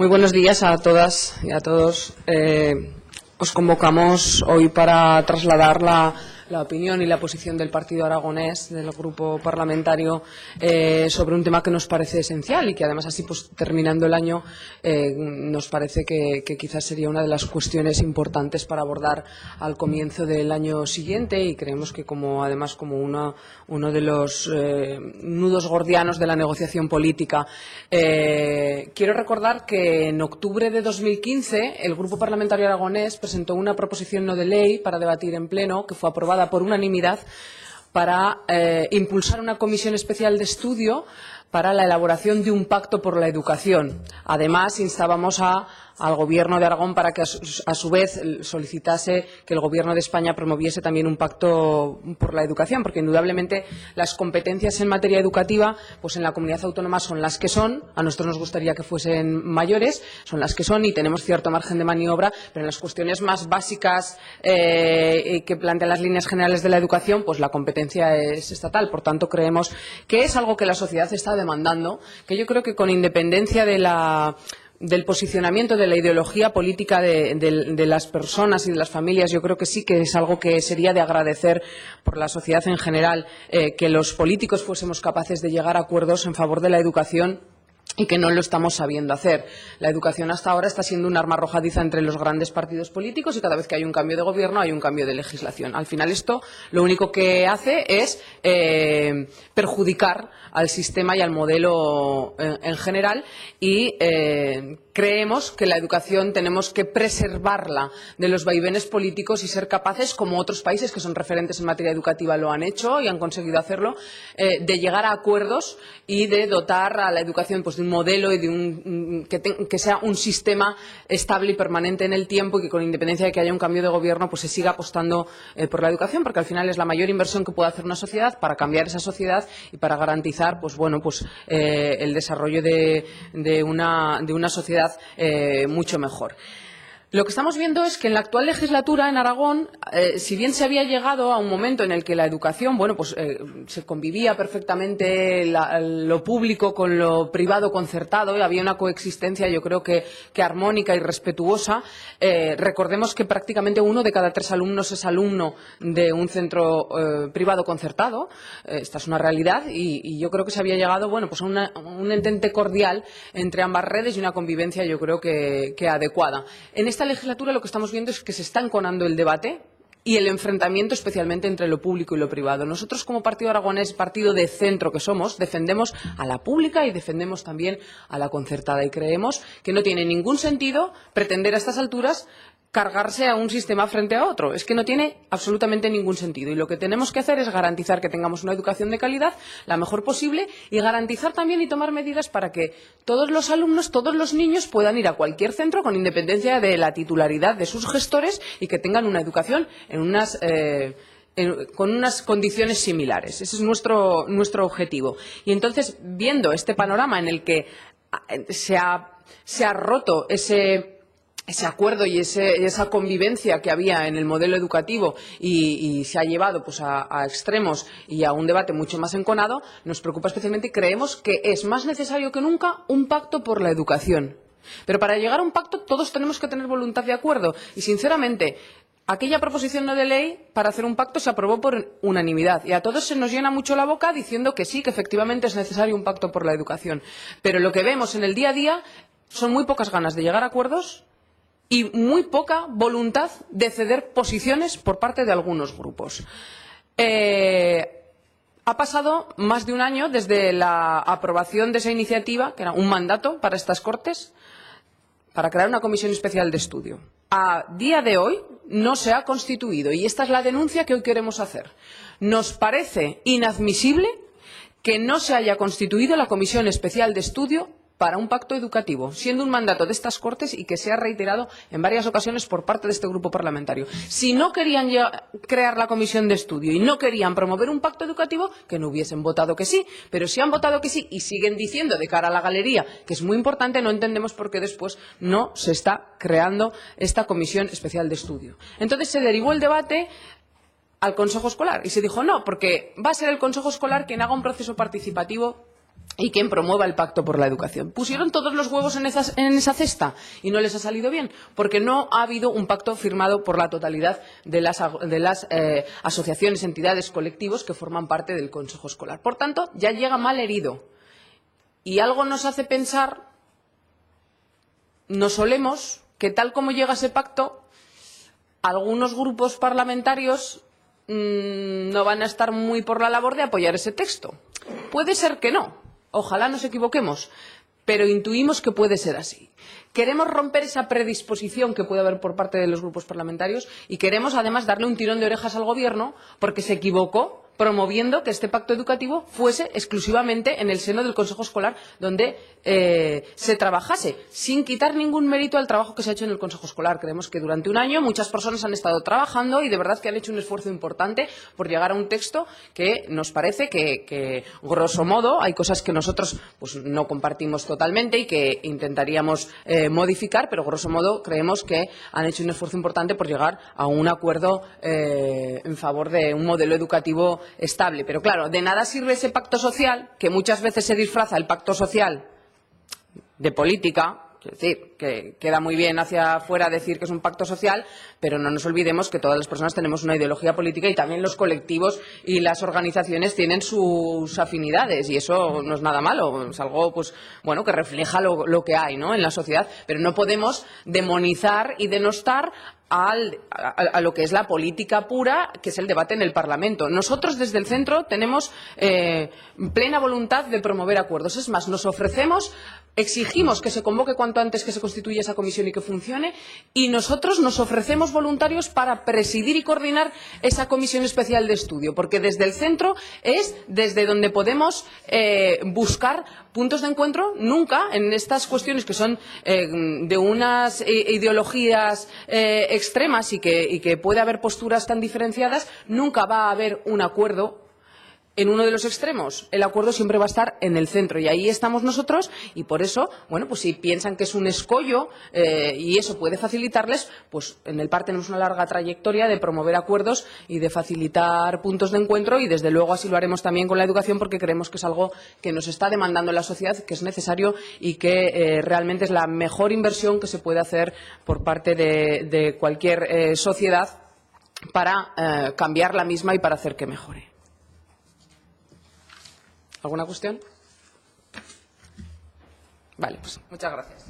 Muy buenos días a todas y a todos. Os convocamos hoy para trasladar la opinión y la posición del Partido Aragonés, del Grupo Parlamentario, sobre un tema que nos parece esencial y que además así pues terminando el año nos parece que quizás sería una de las cuestiones importantes para abordar al comienzo del año siguiente, y creemos que además como uno de los nudos gordianos de la negociación política. Quiero recordar que en octubre de 2015 el Grupo Parlamentario Aragonés presentó una proposición no de ley para debatir en pleno, que fue aprobada por unanimidad, para impulsar una comisión especial de estudio para la elaboración de un pacto por la educación. Además, instábamos al Gobierno de Aragón para que, a su vez, solicitase que el Gobierno de España promoviese también un pacto por la educación, porque indudablemente las competencias en materia educativa pues en la comunidad autónoma son las que son. A nosotros nos gustaría que fuesen mayores, son las que son y tenemos cierto margen de maniobra, pero en las cuestiones más básicas que plantean las líneas generales de la educación, pues la competencia es estatal. Por tanto, creemos que es algo que la sociedad está demandando, que yo creo que con independencia del posicionamiento de la ideología política de las personas y de las familias, yo creo que sí que es algo que sería de agradecer por la sociedad en general, que los políticos fuésemos capaces de llegar a acuerdos en favor de la educación, y que no lo estamos sabiendo hacer. La educación hasta ahora está siendo un arma arrojadiza entre los grandes partidos políticos y cada vez que hay un cambio de gobierno hay un cambio de legislación. Al final esto lo único que hace es perjudicar al sistema y al modelo en general, y creemos que la educación tenemos que preservarla de los vaivenes políticos y ser capaces, como otros países que son referentes en materia educativa lo han hecho y han conseguido hacerlo, de llegar a acuerdos y de dotar a la educación pues de un modelo y de que sea un sistema estable y permanente en el tiempo, y que con independencia de que haya un cambio de gobierno pues se siga apostando por la educación, porque al final es la mayor inversión que puede hacer una sociedad para cambiar esa sociedad y para garantizar el desarrollo de una sociedad mucho mejor. Lo que estamos viendo es que en la actual legislatura en Aragón, si bien se había llegado a un momento en el que la educación, se convivía perfectamente lo público con lo privado concertado y había una coexistencia, yo creo que armónica y respetuosa. Recordemos que prácticamente 1 de cada 3 alumnos es alumno de un centro privado concertado. Esta es una realidad y yo creo que se había llegado a un entente cordial entre ambas redes y una convivencia, yo creo que adecuada. En esta legislatura lo que estamos viendo es que se está enconando el debate y el enfrentamiento, especialmente entre lo público y lo privado. Nosotros, como Partido Aragonés, partido de centro que somos, defendemos a la pública y defendemos también a la concertada, y creemos que no tiene ningún sentido pretender a estas alturas cargarse a un sistema frente a otro. Es que no tiene absolutamente ningún sentido, y lo que tenemos que hacer es garantizar que tengamos una educación de calidad, la mejor posible, y garantizar también y tomar medidas para que todos los alumnos, todos los niños puedan ir a cualquier centro con independencia de la titularidad de sus gestores y que tengan una educación con unas condiciones similares. Ese es nuestro objetivo. Y entonces, viendo este panorama en el que se ha roto ese acuerdo y esa convivencia que había en el modelo educativo y se ha llevado a extremos y a un debate mucho más enconado, nos preocupa especialmente y creemos que es más necesario que nunca un pacto por la educación. Pero para llegar a un pacto todos tenemos que tener voluntad de acuerdo y, sinceramente, aquella proposición no de ley para hacer un pacto se aprobó por unanimidad y a todos se nos llena mucho la boca diciendo que sí, que efectivamente es necesario un pacto por la educación. Pero lo que vemos en el día a día son muy pocas ganas de llegar a acuerdos y muy poca voluntad de ceder posiciones por parte de algunos grupos. Ha pasado más de un año desde la aprobación de esa iniciativa, que era un mandato para estas Cortes, para crear una comisión especial de estudio. A día de hoy no se ha constituido, y esta es la denuncia que hoy queremos hacer. Nos parece inadmisible que no se haya constituido la comisión especial de estudio para un pacto educativo, siendo un mandato de estas Cortes y que se ha reiterado en varias ocasiones por parte de este grupo parlamentario. Si no querían crear la comisión de estudio y no querían promover un pacto educativo, que no hubiesen votado que sí, pero si han votado que sí y siguen diciendo de cara a la galería que es muy importante, no entendemos por qué después no se está creando esta comisión especial de estudio. Entonces se derivó el debate al Consejo Escolar y se dijo no, porque va a ser el Consejo Escolar quien haga un proceso participativo y quien promueva el pacto por la educación. Pusieron todos los huevos en esa cesta y no les ha salido bien, porque no ha habido un pacto firmado por la totalidad de las asociaciones, entidades, colectivos que forman parte del Consejo Escolar. Por tanto, ya llega mal herido. Y algo nos hace pensar, nos solemos, que tal como llega ese pacto, algunos grupos parlamentarios no van a estar muy por la labor de apoyar ese texto. Puede ser que no. Ojalá nos equivoquemos, pero intuimos que puede ser así. Queremos romper esa predisposición que puede haber por parte de los grupos parlamentarios y queremos, además, darle un tirón de orejas al Gobierno porque se equivocó promoviendo que este pacto educativo fuese exclusivamente en el seno del Consejo Escolar donde se trabajase, sin quitar ningún mérito al trabajo que se ha hecho en el Consejo Escolar. Creemos que durante un año muchas personas han estado trabajando y de verdad que han hecho un esfuerzo importante por llegar a un texto que nos parece que grosso modo, hay cosas que nosotros pues, no compartimos totalmente y que intentaríamos modificar, pero grosso modo creemos que han hecho un esfuerzo importante por llegar a un acuerdo en favor de un modelo educativo estable. Pero claro, de nada sirve ese pacto social, que muchas veces se disfraza el pacto social de política. Es decir, que queda muy bien hacia afuera decir que es un pacto social, pero no nos olvidemos que todas las personas tenemos una ideología política y también los colectivos y las organizaciones tienen sus afinidades y eso no es nada malo, es algo pues bueno que refleja lo que hay, ¿no?, en la sociedad, pero no podemos demonizar y denostar a lo que es la política pura, que es el debate en el Parlamento. Nosotros, desde el centro, tenemos plena voluntad de promover acuerdos. Es más, nos ofrecemos, exigimos que se convoque cuanto antes, que se constituya esa comisión y que funcione, y nosotros nos ofrecemos voluntarios para presidir y coordinar esa comisión especial de estudio, porque desde el centro es desde donde podemos buscar puntos de encuentro. Nunca en estas cuestiones que son de unas ideologías extremas y que puede haber posturas tan diferenciadas, nunca va a haber un acuerdo en uno de los extremos. El acuerdo siempre va a estar en el centro y ahí estamos nosotros y por eso, bueno, pues si piensan que es un escollo y eso puede facilitarles, pues en el PAR tenemos una larga trayectoria de promover acuerdos y de facilitar puntos de encuentro y desde luego así lo haremos también con la educación porque creemos que es algo que nos está demandando la sociedad, que es necesario y que realmente es la mejor inversión que se puede hacer por parte de cualquier sociedad para cambiar la misma y para hacer que mejore. ¿Alguna cuestión? Vale, pues muchas gracias.